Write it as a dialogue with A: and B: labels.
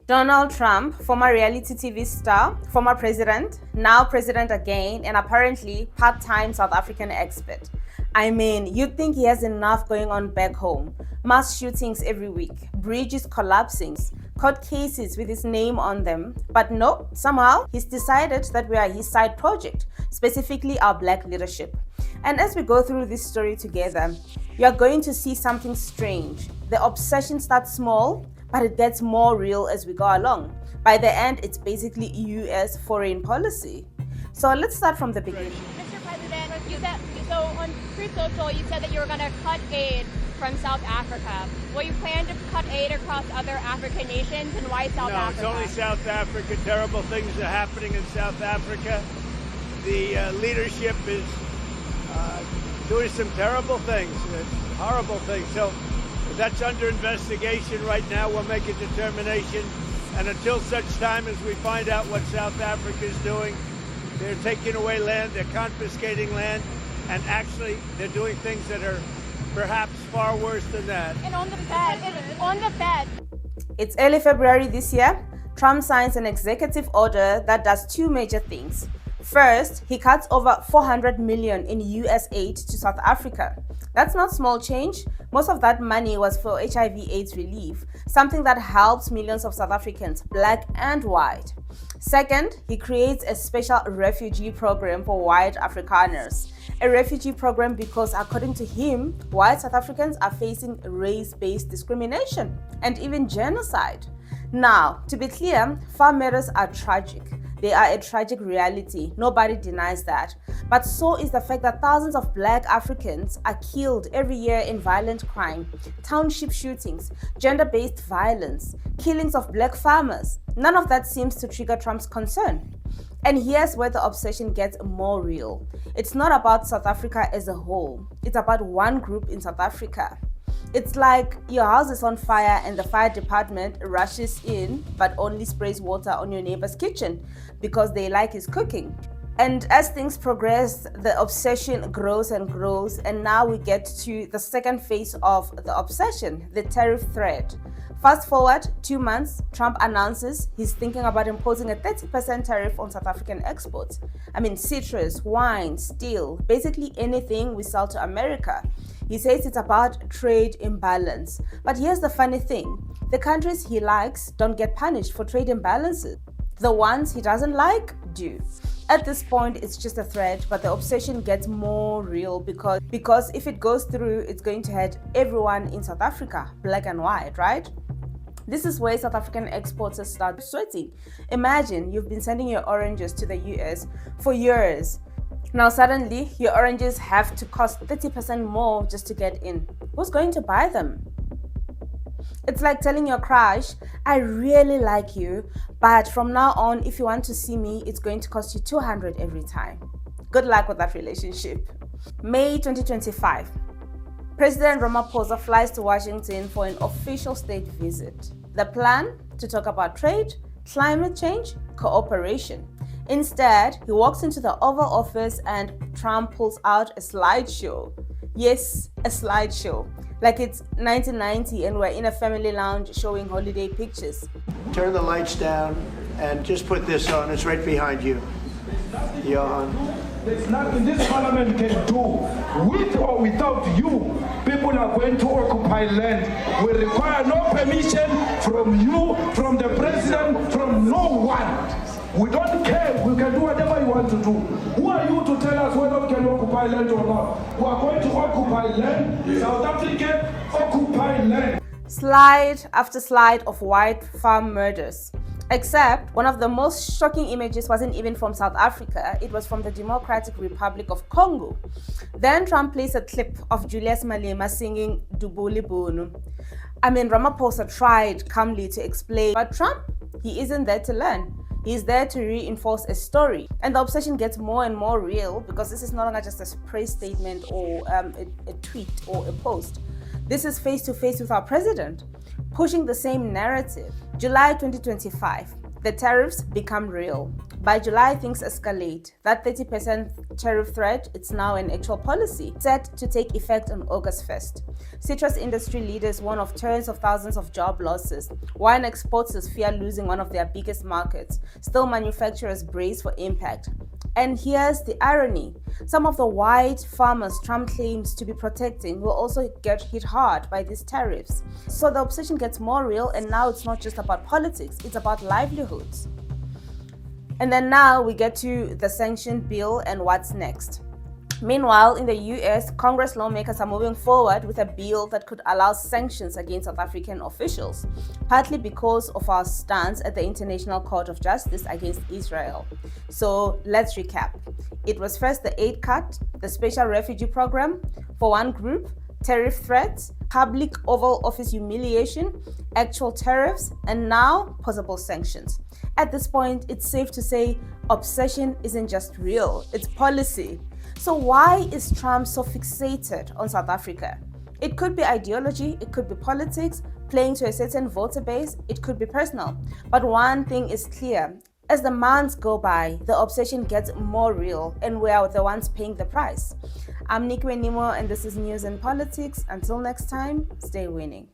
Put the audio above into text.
A: Donald Trump, former reality TV star, former president, now president again, and apparently part-time South African expert. I mean, you'd think he has enough going on back home. Mass shootings every week, bridges collapsing, court cases with his name on them. But no, somehow he's decided that we are his side project, specifically our black leadership. And as we go through this story together, you're going to see something strange. The obsession starts small, but it gets more real as we go along. By the end, it's basically US foreign policy. So let's start from the beginning.
B: Mr. President, you said so on Free Social. You said that you were going to cut aid from South Africa. Will you plan to cut aid across other African nations, and why South Africa?
C: No, it's only South Africa. Terrible things are happening in South Africa. The leadership is doing some terrible things, horrible things. So that's under investigation right now. We'll make a determination. And until such time as we find out what South Africa is doing, they're taking away land, they're confiscating land, and actually they're doing things that are perhaps far worse than that.
B: And on the Fed.
A: It's early February this year. Trump signs an executive order that does two major things. First, he cuts over 400 million in US aid to South Africa. That's not small change. Most of that money was for HIV/AIDS relief, something that helps millions of South Africans, black and white. Second, he creates a special refugee program for white Afrikaners. A refugee program because, according to him, white South Africans are facing race-based discrimination and even genocide. Now, to be clear, farm murders are tragic. They are a tragic reality. Nobody denies that. But so is the fact that thousands of black Africans are killed every year in violent crime, township shootings, gender-based violence, killings of black farmers. None of that seems to trigger Trump's concern. And here's where the obsession gets more real. It's not about South Africa as a whole. It's about one group in South Africa. It's like your house is on fire and the fire department rushes in but only sprays water on your neighbor's kitchen because they like his cooking. And as things progress, the obsession grows and grows, and now we get to the second phase of the obsession, the tariff threat. Fast forward 2 months, Trump announces he's thinking about imposing a 30% tariff on South African exports. I mean, citrus, wine, steel, basically anything we sell to America. He says it's about trade imbalance. But here's the funny thing. The countries he likes don't get punished for trade imbalances. The ones he doesn't like do. At this point, it's just a threat, but the obsession gets more real because if it goes through, it's going to hurt everyone in South Africa, black and white, right? This is where South African exporters start sweating. Imagine you've been sending your oranges to the US for years. Now suddenly, your oranges have to cost 30% more just to get in. Who's going to buy them? It's like telling your crush, I really like you, but from now on, if you want to see me, it's going to cost you 200 every time. Good luck with that relationship. May 2025. President Ramaphosa flies to Washington for an official state visit. The plan? To talk about trade, climate change, cooperation. Instead, he walks into the Oval Office and Trump pulls out a slideshow. Yes, a slideshow. Like it's 1990 and we're in a family lounge showing holiday pictures.
D: Turn the lights down and just put this on. It's right behind you. Johan.
E: There's nothing this parliament can do. With or without you, people are going to occupy land. We require no permission from you, from the president, from no one. We don't care. We can do whatever you want to do. Who are you to tell us whether we can occupy land or not? We are going to occupy land. South Africa, occupy land.
A: Slide after slide of white farm murders. Except one of the most shocking images wasn't even from South Africa, it was from the Democratic Republic of Congo. Then Trump plays a clip of Julius Malema singing Dubuli Bono. I mean, Ramaphosa tried calmly to explain, but Trump, he isn't there to learn. He's there to reinforce a story. And the obsession gets more and more real because this is no longer just a praise statement or a tweet or a post. This is face to face with our president, pushing the same narrative. July 2025, The tariffs become real. By July, things escalate. That 30% tariff threat, it's now an actual policy, set to take effect on August 1st. Citrus industry leaders warn of tens of thousands of job losses. Wine exporters fear losing one of their biggest markets. Still, manufacturers brace for impact. And here's the irony. Some of the white farmers Trump claims to be protecting will also get hit hard by these tariffs. So the obsession gets more real, and now it's not just about politics, it's about livelihoods. And then now we get to the sanction bill and what's next. Meanwhile, in the US, Congress lawmakers are moving forward with a bill that could allow sanctions against South African officials, partly because of our stance at the International Court of Justice against Israel. So let's recap. It was first the aid cut, the special refugee program for one group, tariff threats, public Oval Office humiliation, actual tariffs, and now possible sanctions. At this point, it's safe to say obsession isn't just real, it's policy. So why is Trump so fixated on South Africa? It could be ideology, it could be politics, playing to a certain voter base, it could be personal. But one thing is clear. As the months go by, the obsession gets more real, and we are the ones paying the price. I'm Nikwe Nimo, and this is News and Politics. Until next time, stay winning.